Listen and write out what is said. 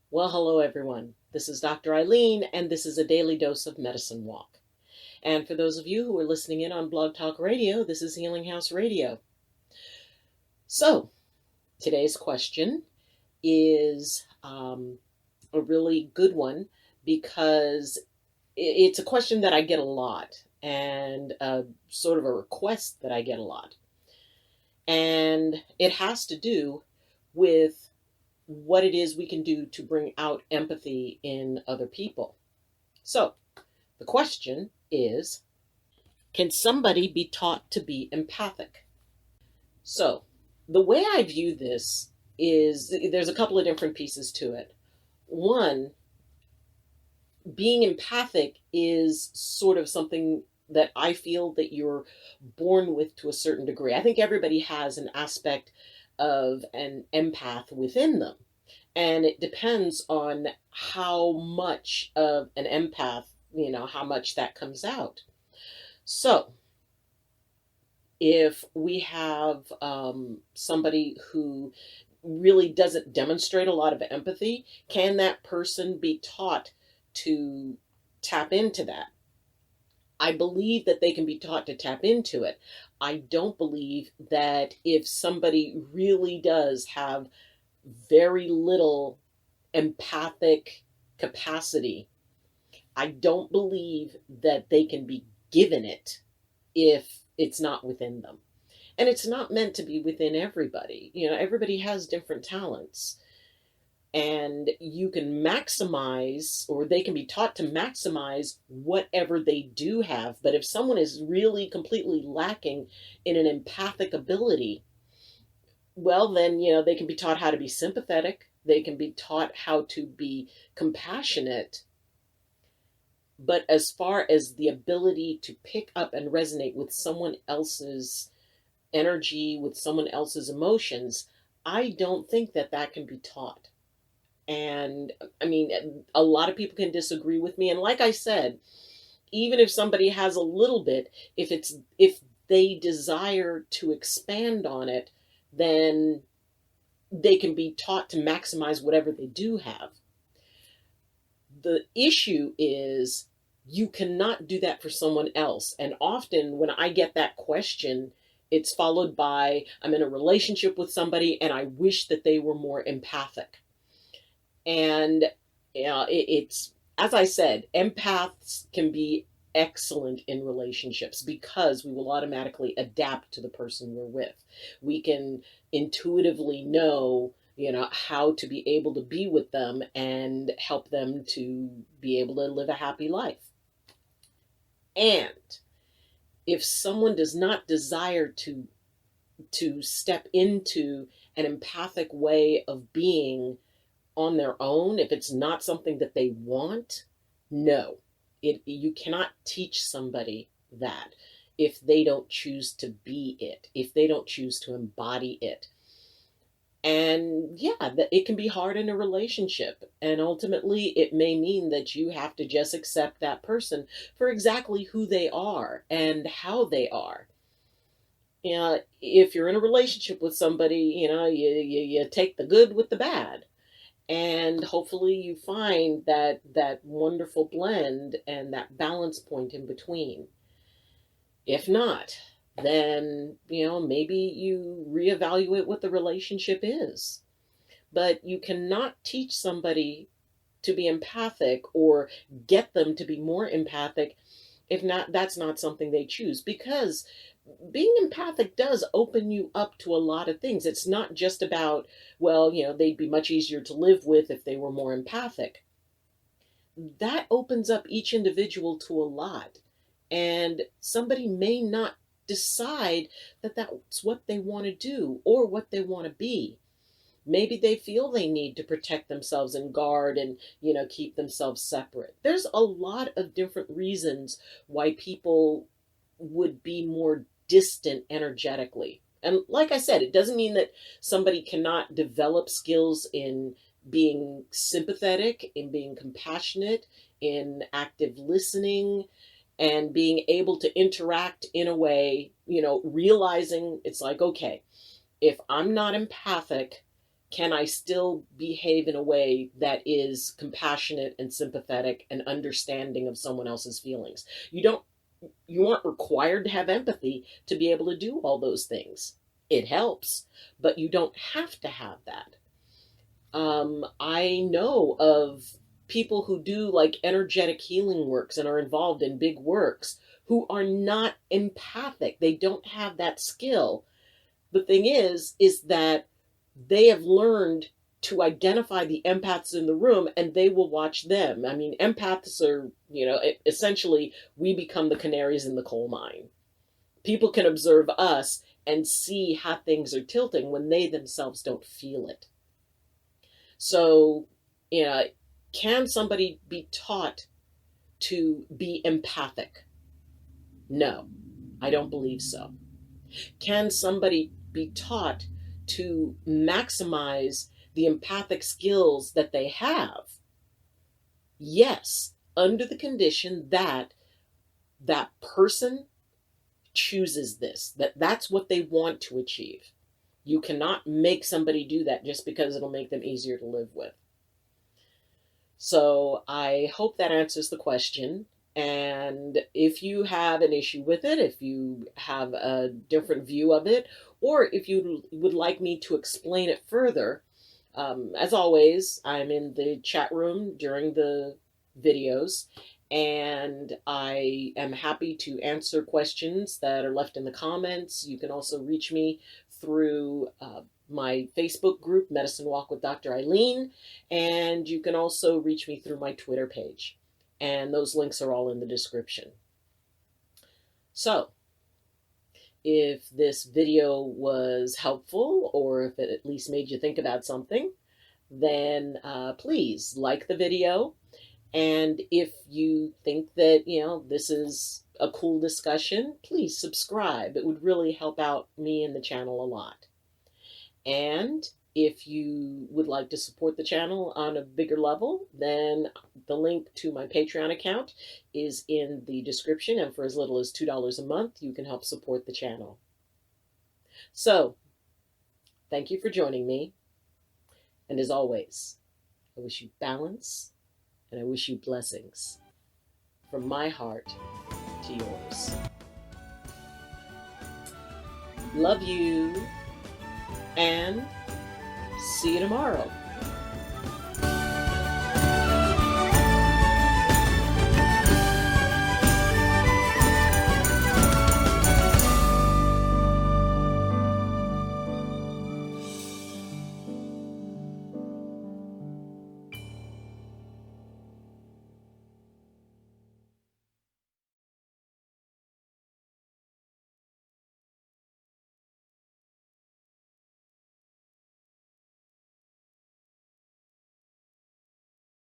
Well, hello everyone. This is Dr. Ayleen, and this is a daily dose of medicine walk. And for those of you who are listening in on Blog Talk Radio, this is Healing House Radio. So, today's question is a really good one because it's a question that I get a lot and sort of a request that I get a lot. And it has to do with what it is we can do to bring out empathy in other people. So, the question is, can somebody be taught to be empathic? So, the way I view this is there's a couple of different pieces to it. One, being empathic is sort of something that I feel that you're born with to a certain degree. I think everybody has an aspect of an empath within them. And it depends on how much of an empath, how much that comes out. So, if we have somebody who really doesn't demonstrate a lot of empathy, can that person be taught to tap into that? I believe that they can be taught to tap into it. I don't believe that if somebody really does have very little empathic capacity, I don't believe that they can be given it if it's not within them. And it's not meant to be within everybody. Everybody has different talents. And you can maximize, or they can be taught to maximize whatever they do have. But if someone is really completely lacking in an empathic ability, well, then, they can be taught how to be sympathetic. They can be taught how to be compassionate. But as far as the ability to pick up and resonate with someone else's energy, with someone else's emotions, I don't think that that can be taught. And I mean, a lot of people can disagree with me. And like I said, even if somebody has a little bit, if they desire to expand on it, then they can be taught to maximize whatever they do have. The issue is you cannot do that for someone else. And often when I get that question, it's followed by, I'm in a relationship with somebody and I wish that they were more empathic. And it's, as I said, empaths can be excellent in relationships because we will automatically adapt to the person we're with. We can intuitively know, how to be able to be with them and help them to be able to live a happy life. And if someone does not desire to step into an empathic way of being on their own, if it's not something that they want, no. You cannot teach somebody that if they don't choose to be it, if they don't choose to embody it. And yeah, it can be hard in a relationship. And ultimately, it may mean that you have to just accept that person for exactly who they are and how they are. If you're in a relationship with somebody, you take the good with the bad. And hopefully you find that wonderful blend and that balance point in between. If not, then, maybe you reevaluate what the relationship is. But you cannot teach somebody to be empathic or get them to be more empathic if not, that's not something they choose, because being empathic does open you up to a lot of things. It's not just about, well, they'd be much easier to live with if they were more empathic. That opens up each individual to a lot. And somebody may not decide that that's what they want to do or what they want to be. Maybe they feel they need to protect themselves and guard and, keep themselves separate. There's a lot of different reasons why people would be more distant energetically. And like I said, it doesn't mean that somebody cannot develop skills in being sympathetic, in being compassionate, in active listening, and being able to interact in a way, realizing it's like, okay, if I'm not empathic, can I still behave in a way that is compassionate and sympathetic and understanding of someone else's feelings? You aren't required to have empathy to be able to do all those things. It helps, but you don't have to have that. I know of people who do like energetic healing works and are involved in big works who are not empathic. They don't have that skill. The thing is that they have learned to identify the empaths in the room, and they will watch them. I mean, empaths are, essentially, we become the canaries in the coal mine. People can observe us and see how things are tilting when they themselves don't feel it. So, can somebody be taught to be empathic? No, I don't believe so. Can somebody be taught to maximize the empathic skills that they have? Yes, under the condition that that person chooses this, that's what they want to achieve. You cannot make somebody do that just because it'll make them easier to live with. So I hope that answers the question. And if you have an issue with it, if you have a different view of it, or if you would like me to explain it further, as always, I'm in the chat room during the videos, and I am happy to answer questions that are left in the comments. You can also reach me through my Facebook group, Medicine Walk with Dr. Ayleen, and you can also reach me through my Twitter page. And those links are all in the description. So, if this video was helpful, or if it at least made you think about something, then please like the video. And if you think that, this is a cool discussion, please subscribe. It would really help out me and the channel a lot. And if you would like to support the channel on a bigger level, then the link to my Patreon account is in the description, and for as little as $2 a month, you can help support the channel. So, thank you for joining me, and as always, I wish you balance, and I wish you blessings from my heart to yours. Love you, and see you tomorrow.